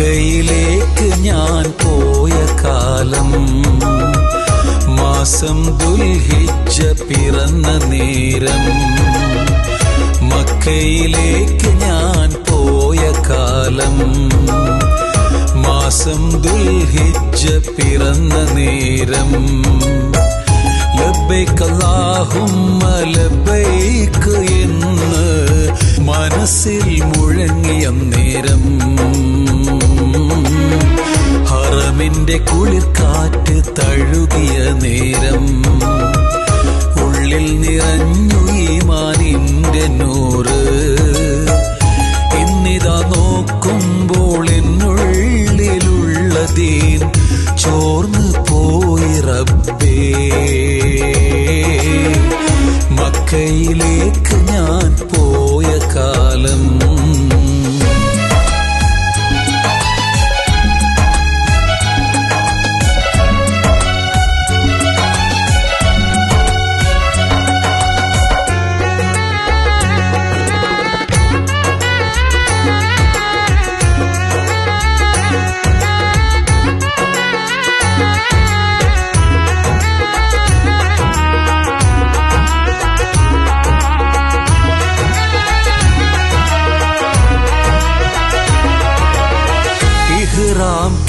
മക്കയിലേക്ക് ഞാൻ പോയ കാലം മാസം ദുൽഹിജ്ജ പിറന്ന നേരം. മക്കയിലേക്ക് ഞാൻ പോയ കാലം മാസം ദുൽഹിജ്ജ പിറന്ന നേരം. ലബ്ബൈക് അല്ലാഹുമ്മ ലബ്ബൈക് എന്ന് മനസ്സിൽ മുഴങ്ങിയ നേരം. ഹറമിന്റെ കുളിർക്കാറ്റ് തഴുകിയ നേരം. ഉള്ളിൽ നിറഞ്ഞു ഈമാനിന്റെ നൂറ്. ഇന്നിതാ നോക്കുമ്പോൾ എന്നുള്ളിലുള്ള ദീൻ ചോർന്നു പോയി റബ്ബേ. മക്കയിലേക്ക് ഞാൻ പോയ കാലം.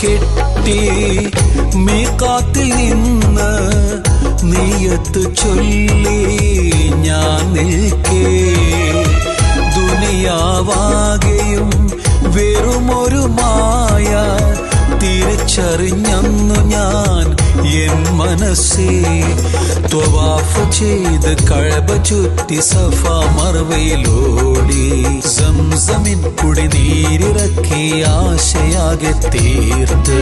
കെട്ടി മീഖാത്തിൽ നിന്ന് നിയത്ത് ചൊല്ലി ഞാൻ നിൽക്കേ. ദുനിയാവാകെയും വെറുമൊരു മായ തിരിച്ചറിഞ്ഞന്നു ഞാൻ എൻ മനസ്സേ. ത്വവാഫ് ചെയ്ത് കഅബ ചുറ്റി സഫ മർവയിലോടി. സംസമിൻ കുടിനീരിറക്കി ആശയാകെ തീർത്ത്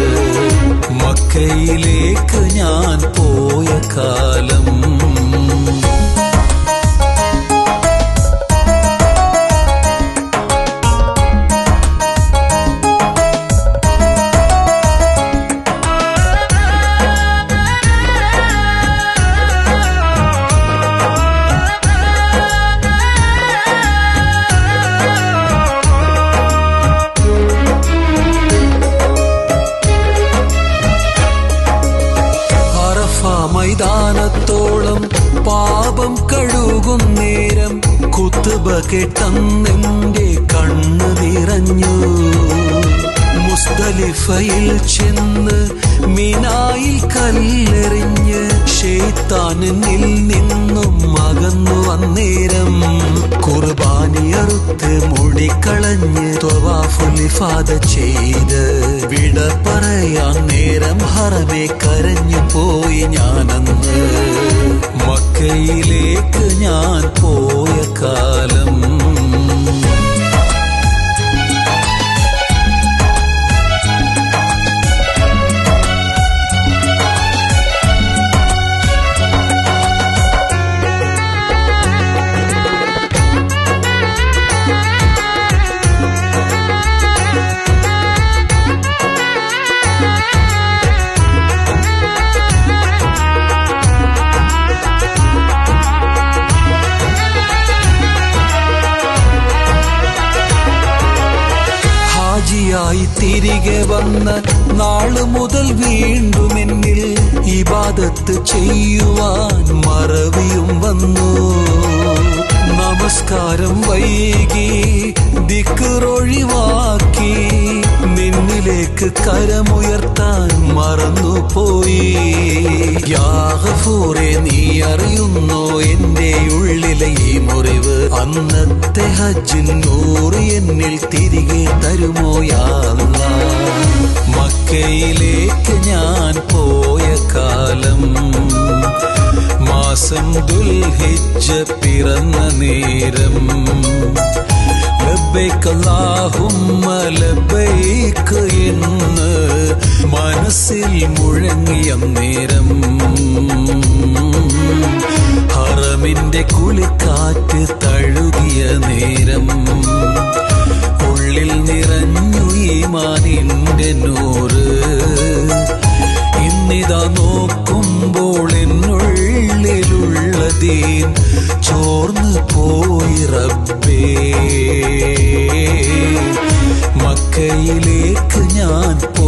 മക്കയിലേക്ക് ഞാൻ പോയ കാലം. മൈതാനത്തോളം പാപം കഴുകും നേരം കുത്തുബ കേട്ടെന്നെന്റെ കണ്ണു നിറഞ്ഞു. മുസ്ദലിഫയിൽ ചെന്ന് മിനായിൽ കല്ലെറിഞ്ഞ് ശൈത്താനിൽ നിന്നും അകന്നു വന്നേരം. കുർബാനിയറുത്ത് മുടിക്കളഞ്ഞ് ത്വവാഫുൽ ഇഫാദ ചെയ്ത് വിട പറയാൻ നേരം ഹറമേ കരഞ്ഞു പോയി ഞാനന്ന്. മക്കയിലേക്ക് ഞാൻ പോയ കാലം. ായി തിരികെ വന്ന നാള് മുതൽ വീണ്ടും എന്നിൽ ഇബാദത്ത് ചെയ്യുവാൻ മറവിയും വന്നു. നമസ്കാരം വൈകി ദിക്റൊഴിവാക്കി നിന്നിലേക്ക് കരമുയർത്താൻ മറന്നുപോയി. യാ ഗഫൂറേ, നീ അറിയുന്നോ എന്റെ ഉള്ളിലെ ഈ മുറിവ്. അന്നത്തെ ഹജ്ജിൻ നൂറ് എന്നിൽ തിരികെ തരുമോ യാ അല്ലാഹ്. മക്കയിലേക്ക് ഞാൻ പോയ കാലം മാസം ദുൽഹിജ്ജ പിറന്ന നേരം. ലബ്ബൈക് അല്ലാഹുമ്മ ലബ്ബൈക് എന്ന് മനസ്സിൽ മുഴങ്ങിയ നേരം. ഹറമിന്റെ കുളിക്കാറ്റ് തഴുകിയ നേരം. ഉള്ളിൽ നിറഞ്ഞു ഈമാനിന്റെ നൂറ്. ഇന്നിതാ നോക്കുമ്പോൾ എന്നുള്ളിലുള്ള ദീൻ ചോർന്നു പോയി റബ്ബേ. മക്കയിലേക്ക് ഞാൻ